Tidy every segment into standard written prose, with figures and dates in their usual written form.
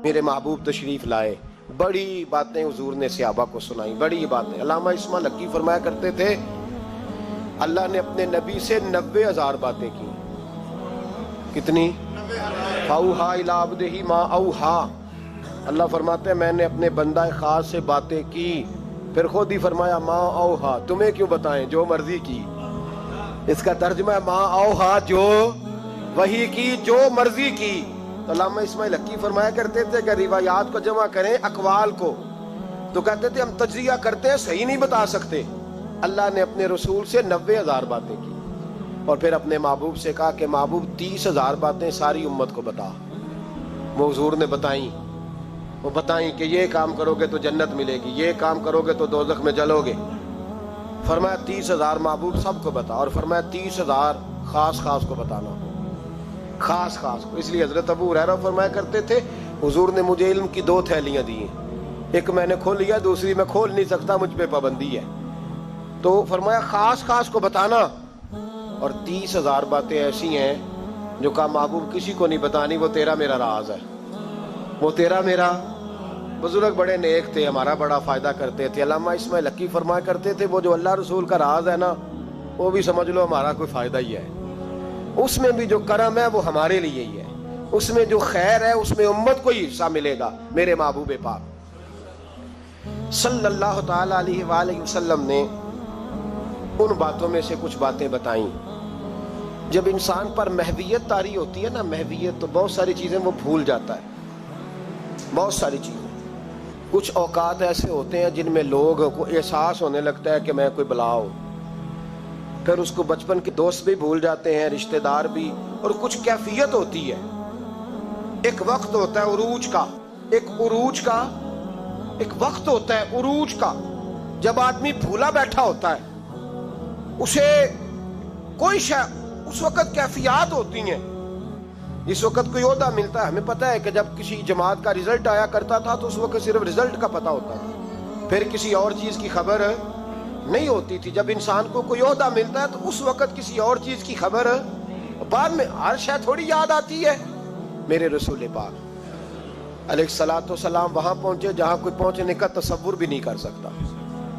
میرے محبوب تشریف لائے، بڑی باتیں حضور نے صحابہ کو سنائی، بڑی باتیں۔ علامہ اسماعیل حقی فرمایا کرتے تھے اللہ نے اپنے نبی سے 90,000 باتیں کی۔ کتنی؟ فَأَوْحَىٰ إِلَىٰ عَبْدِهِ مَا أَوْحَىٰ۔ اللہ فرماتے ہیں میں نے اپنے بندہ خاص سے باتیں کی، پھر خود ہی فرمایا ما اوحا، تمہیں کیوں بتائیں، جو مرضی کی۔ اس کا ترجمہ ہے ما اوحا، جو وحی کی، جو مرضی کی۔ تو علامہ اسماعیل حقی فرمایا کرتے تھے کہ روایات کو جمع کریں اقوال کو، تو کہتے تھے ہم تجزیہ کرتے ہیں صحیح نہیں بتا سکتے۔ اللہ نے اپنے رسول سے 90,000 باتیں کی، اور پھر اپنے محبوب سے کہا کہ محبوب 30,000 باتیں ساری امت کو بتا۔ وہ حضور نے بتائیں، وہ بتائیں کہ یہ کام کرو گے تو جنت ملے گی، یہ کام کرو گے تو دوزخ میں جلو گے۔ فرمایا 30,000 محبوب سب کو بتا، اور فرمایا 30,000 خاص خاص کو بتانا، خاص خاص کو۔ اس لیے حضرت ابو ہریرہ فرمایا کرتے تھے حضور نے مجھے علم کی 2 تھیلیاں دی ہیں، ایک میں نے کھول لیا، دوسری میں کھول نہیں سکتا، مجھ پہ پابندی ہے۔ تو فرمایا خاص خاص کو بتانا، اور 30,000 باتیں ایسی ہیں جو کہا محبوب کسی کو نہیں بتانی، وہ تیرا میرا راز ہے، وہ تیرا میرا۔ بزرگ بڑے نیک تھے، ہمارا بڑا فائدہ کرتے تھے۔ علامہ اسماعیل حقی فرمایا کرتے تھے وہ جو اللہ رسول کا راز ہے نا، وہ بھی سمجھ لو ہمارا کوئی فائدہ ہی ہے، اس میں بھی جو کرم ہے وہ ہمارے لیے ہی ہے، اس میں جو خیر ہے اس میں امت کو ہی حصہ ملے گا۔ میرے محبوب پاک صلی اللہ تعالی علیہ وآلہ وسلم نے ان باتوں میں سے کچھ باتیں بتائیں۔ جب انسان پر محویت طاری ہوتی ہے نا، محویت، تو بہت ساری چیزیں وہ بھول جاتا ہے، بہت ساری چیزیں۔ کچھ اوقات ایسے ہوتے ہیں جن میں لوگوں کو احساس ہونے لگتا ہے کہ میں کوئی بلا ہوں، پھر اس کو بچپن کے دوست بھی بھول جاتے ہیں، رشتہ دار بھی، اور کچھ کیفیت ہوتی ہے، ایک وقت ہوتا ہے عروج کا، ایک وقت ہوتا ہے عروج کا، جب آدمی بھولا بیٹھا ہوتا ہے، اسے کوئی اس وقت کیفیات ہوتی ہیں۔ اس وقت کوئی عہدہ ملتا ہے، ہمیں پتہ ہے کہ جب کسی جماعت کا رزلٹ آیا کرتا تھا تو اس وقت صرف رزلٹ کا پتہ ہوتا تھا، پھر کسی اور چیز کی خبر نہیں ہوتی تھی۔ جب انسان کو کوئی عہدہ ملتا ہے تو اس وقت کسی اور چیز کی خبر، بعد میں ہر شے تھوڑی یاد آتی ہے۔ میرے رسول پاک علیہ الصلوۃ والسلام وہاں پہنچے جہاں کوئی پہنچنے کا تصور بھی نہیں کر سکتا،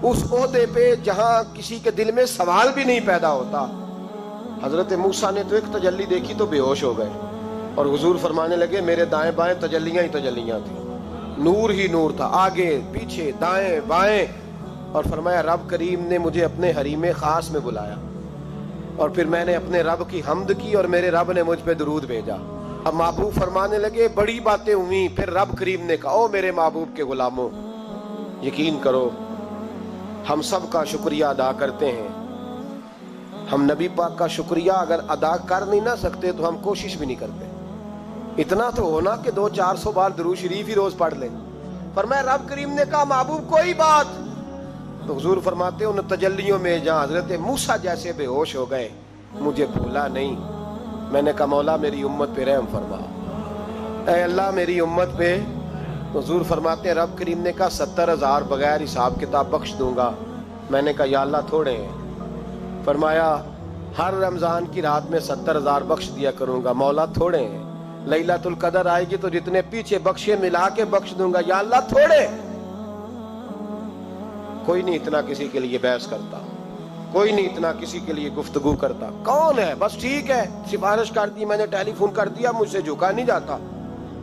اس عہدے پہ جہاں کسی کے دل میں سوال بھی نہیں پیدا ہوتا۔ حضرت موسیٰ نے تو ایک تجلی دیکھی تو بے ہوش ہو گئے، اور حضور فرمانے لگے میرے دائیں بائیں تجلیاں ہی تجلیاں تھیں، نور ہی نور تھا، آگے پیچھے دائیں بائیں۔ اور فرمایا رب کریم نے مجھے اپنے حریم خاص میں بلایا، اور پھر میں نے اپنے رب کی حمد کی، اور میرے رب نے مجھ پہ درود بھیجا۔ اب محبوب فرمانے لگے بڑی باتیں ہوئیں، پھر رب کریم نے کہا او میرے محبوب کے غلاموں، یقین کرو ہم سب کا شکریہ ادا کرتے ہیں، ہم نبی پاک کا شکریہ اگر ادا کر نہیں نہ سکتے تو ہم کوشش بھی نہیں کرتے، اتنا تو ہونا کہ 200-400 بار درود شریف ہی روز پڑھ لیں۔ فرمایا رب کریم نے کہا محبوب کوئی بات، تو حضور فرماتے ان تجلیوں میں جہاں حضرت موسیٰ جیسے بے ہوش ہو گئے مجھے بھولا نہیں۔ میں نے کہا مولا میری امت پہ رحم فرما، اے اللہ میری امت پہ۔ حضور فرماتے ہیں رب کریم نے کہا 70,000 بغیر حساب کتاب بخش دوں گا۔ میں نے کہا یا اللہ تھوڑے ہیں۔ فرمایا ہر رمضان کی رات میں 70,000 بخش دیا کروں گا۔ مولا تھوڑے ہیں، لیلۃ القدر آئے گی تو جتنے پیچھے بخشے ملا کے بخش دوں گا۔ یا اللہ تھوڑے۔ کوئی نہیں اتنا کسی کے لیے بحث کرتا، کوئی نہیں اتنا کسی کے لیے گفتگو کرتا، کون ہے بس ٹھیک ہے سفارش کر دی، میں نے ٹیلی فون کر دیا، مجھ سے جھکا نہیں جاتا،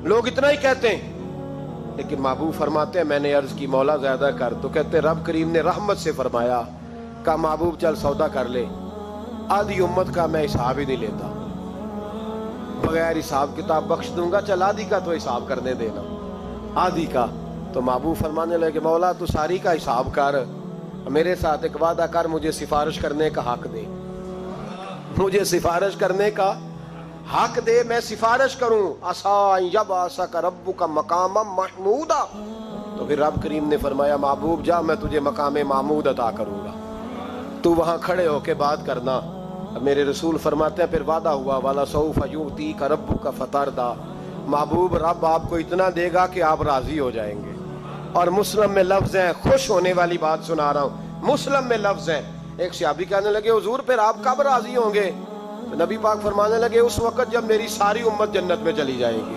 لوگ اتنا ہی کہتے ہیں۔ لیکن محبوب فرماتے ہیں میں نے عرض کی مولا زیادہ کر، تو کہتے رب کریم نے رحمت سے فرمایا، کہا محبوب چل سودا کر لے، آدھی امت کا میں حساب ہی نہیں لیتا، بغیر حساب کتاب بخش دوں گا، چل آدھی کا تو حساب کرنے دینا، آدھی کا۔ تو محبوب فرمانے لگے مولا تو ساری کا حساب کر، میرے ساتھ ایک وعدہ کر، مجھے سفارش کرنے کا حق دے، مجھے سفارش کرنے کا حق دے، میں سفارش کروں۔ عسیٰ ان یبعثک ربک مقاما محمودا۔ تو پھر رب کریم نے فرمایا محبوب جا میں تجھے مقام محمود عطا کروں گا، تو وہاں کھڑے ہو کے بات کرنا۔ میرے رسول فرماتے ہیں پھر وعدہ ہوا وَلَسَوْفَ يُعْطِيكَ رَبُّكَ فَتَرْضَىٰ، محبوب رب آپ کو اتنا دے گا کہ آپ راضی ہو جائیں گے۔ اور مسلم میں لفظ ہیں، خوش ہونے والی بات سنا رہا ہوں، مسلم میں لفظ ہیں۔ ایک صحابی کہنے لگے حضور پھر آپ کب راضی ہوں گے؟ نبی پاک فرمانے لگے اس وقت جب میری ساری امت جنت میں چلی جائے گی،